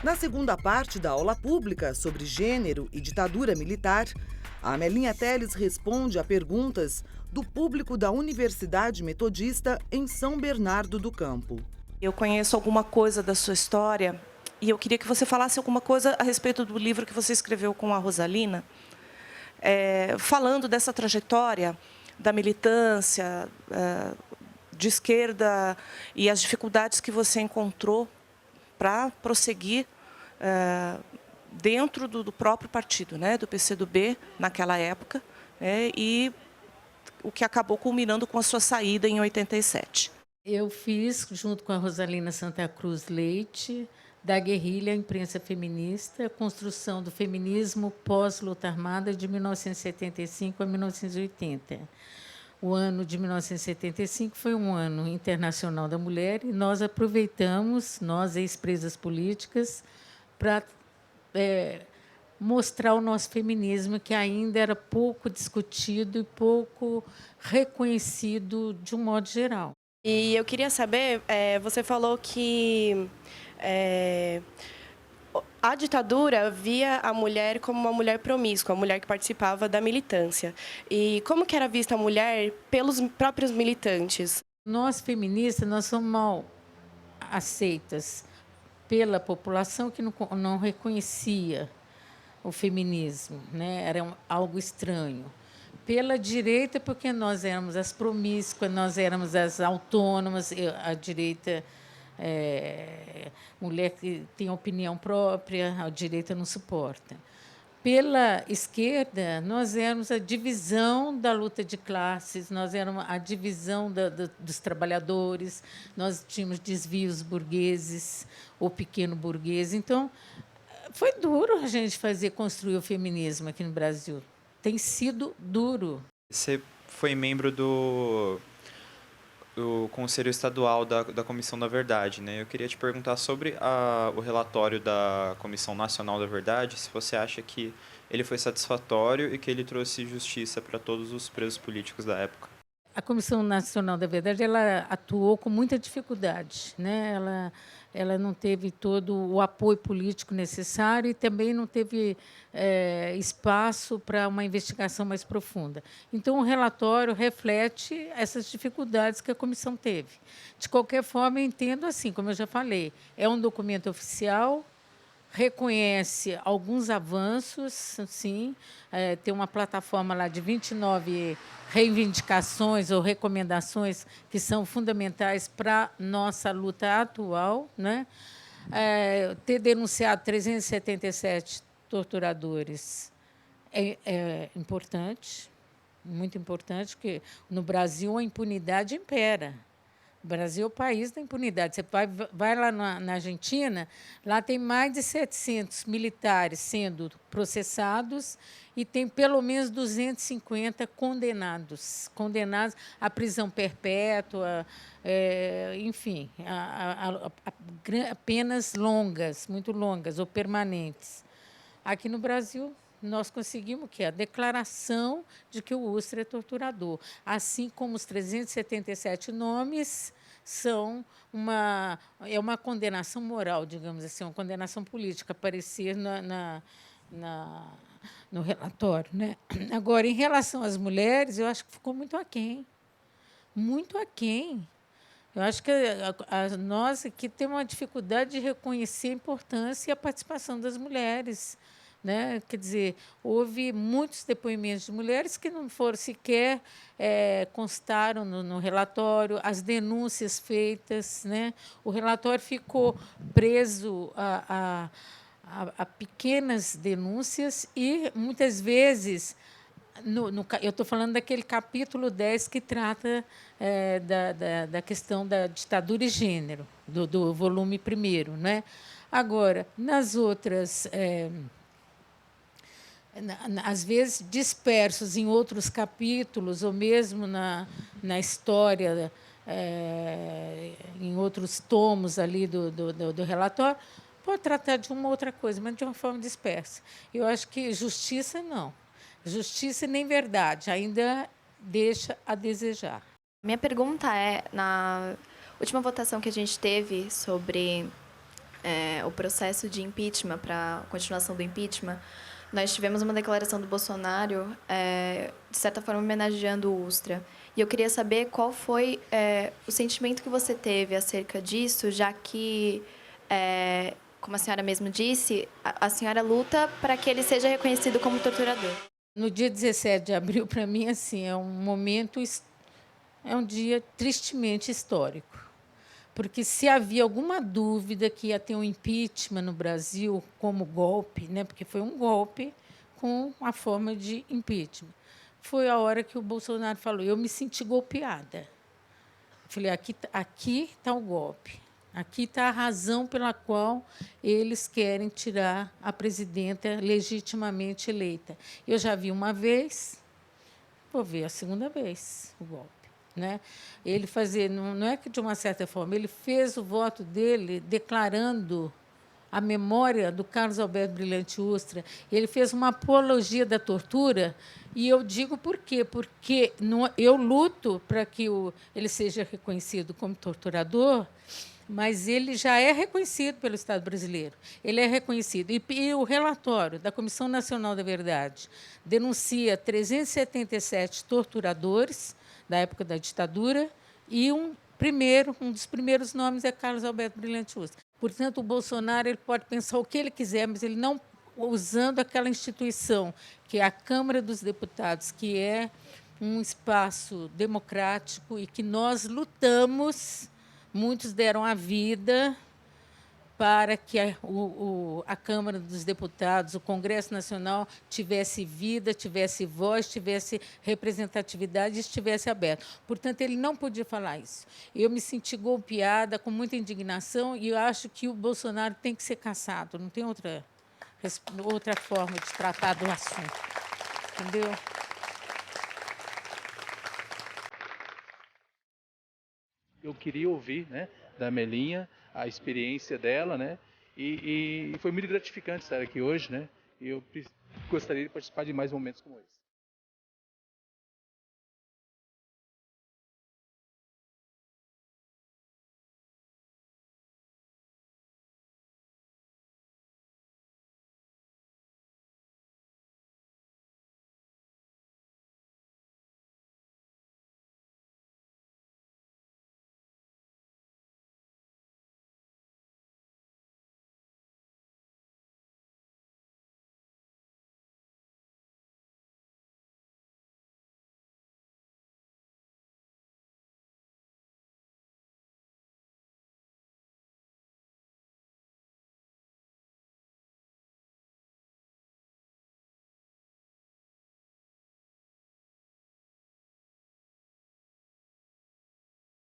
Na segunda parte da aula pública sobre gênero e ditadura militar, a Amelinha Teles responde a perguntas do público da Universidade Metodista em São Bernardo do Campo. Eu conheço alguma coisa da sua história e eu queria que você falasse alguma coisa a respeito do livro que você escreveu com a Rosalina, falando dessa trajetória da militância de esquerda e as dificuldades que você encontrou para prosseguir dentro do próprio partido, né, do PCdoB, naquela época, e o que acabou culminando com a sua saída em 87. Eu fiz, junto com a Rosalina Santa Cruz Leite, da guerrilha à imprensa feminista, a construção do feminismo pós-luta armada de 1975 a 1980. O ano de 1975 foi um ano internacional da mulher e nós aproveitamos, nós, ex-presas políticas, para mostrar o nosso feminismo, que ainda era pouco discutido e pouco reconhecido de um modo geral. E eu queria saber, você falou que a ditadura via a mulher como uma mulher promíscua, uma mulher que participava da militância. E como que era vista a mulher pelos próprios militantes? Nós, feministas, nós somos mal aceitas pela população que não reconhecia o feminismo, né? Era algo estranho. Pela direita, porque nós éramos as promíscuas, nós éramos as autônomas, a direita, mulher que tem opinião própria, a direita não suporta. Pela esquerda, nós éramos a divisão da luta de classes, nós éramos a divisão dos trabalhadores, nós tínhamos desvios burgueses, ou pequeno burguês. Então, foi duro a gente construir o feminismo aqui no Brasil. Tem sido duro. Você foi membro do Conselho Estadual da Comissão da Verdade, né? Eu queria te perguntar sobre o relatório da Comissão Nacional da Verdade, se você acha que ele foi satisfatório e que ele trouxe justiça para todos os presos políticos da época. A Comissão Nacional da Verdade, ela atuou com muita dificuldade, né? Ela não teve todo o apoio político necessário e também não teve espaço para uma investigação mais profunda. Então, o relatório reflete essas dificuldades que a comissão teve. De qualquer forma, eu entendo assim, como eu já falei, é um documento oficial, reconhece alguns avanços, sim, tem uma plataforma lá de 29 reivindicações ou recomendações que são fundamentais para a nossa luta atual, né? Ter denunciado 377 torturadores é importante, muito importante, porque no Brasil a impunidade impera. O Brasil é o país da impunidade. Você vai lá na Argentina, lá tem mais de 700 militares sendo processados e tem pelo menos 250 condenados à prisão perpétua, enfim, a penas longas, muito longas ou permanentes. Aqui no Brasil, nós conseguimos o quê? A declaração de que o Ustra é torturador, assim como os 377 nomes são uma condenação moral, digamos assim, uma condenação política, aparecer no relatório, né? Agora, em relação às mulheres, eu acho que ficou muito aquém. Muito aquém. Eu acho que nós aqui temos uma dificuldade de reconhecer a importância e a participação das mulheres, né? Quer dizer, houve muitos depoimentos de mulheres que não foram sequer constaram no relatório, as denúncias feitas, né? O relatório ficou preso a pequenas denúncias e, muitas vezes, eu estou falando daquele capítulo 10 que trata da questão da ditadura e gênero, do volume primeiro, né? Agora, nas outras, às vezes dispersos em outros capítulos, ou mesmo na história, em outros tomos ali do relatório, pode tratar de uma outra coisa, mas de uma forma dispersa. Eu acho que justiça, não. Justiça nem verdade, ainda deixa a desejar. Minha pergunta é, na última votação que a gente teve sobre o processo de impeachment, para a continuação do impeachment, nós tivemos uma declaração do Bolsonaro, de certa forma, homenageando o Ustra. E eu queria saber qual foi o sentimento que você teve acerca disso, já que, como a senhora mesmo disse, a senhora luta para que ele seja reconhecido como torturador. No dia 17 de abril, para mim, assim, é um dia tristemente histórico. Porque se havia alguma dúvida que ia ter um impeachment no Brasil como golpe, né, porque foi um golpe com a forma de impeachment, foi a hora que o Bolsonaro falou, eu me senti golpeada. Falei, aqui está o golpe, aqui está a razão pela qual eles querem tirar a presidenta legitimamente eleita. Eu já vi uma vez, vou ver a segunda vez o golpe. Né? Ele não é que de uma certa forma, ele fez o voto dele declarando a memória do Carlos Alberto Brilhante Ustra. Ele fez uma apologia da tortura, e eu digo por quê? Porque eu luto para que ele seja reconhecido como torturador, mas ele já é reconhecido pelo Estado brasileiro. Ele é reconhecido. E o relatório da Comissão Nacional da Verdade denuncia 377 torturadores da época da ditadura, e um dos primeiros nomes é Carlos Alberto Brilhante Ustra. Portanto, o Bolsonaro ele pode pensar o que ele quiser, mas ele não usando aquela instituição, que é a Câmara dos Deputados, que é um espaço democrático e que nós lutamos, muitos deram a vida para que a Câmara dos Deputados, o Congresso Nacional, tivesse vida, tivesse voz, tivesse representatividade e estivesse aberto. Portanto, ele não podia falar isso. Eu me senti golpeada, com muita indignação, e eu acho que o Bolsonaro tem que ser cassado, não tem outra forma de tratar do assunto. Entendeu? Eu queria ouvir, né, da Melinha a experiência dela, né, e foi muito gratificante estar aqui hoje, né, e eu gostaria de participar de mais momentos como esse.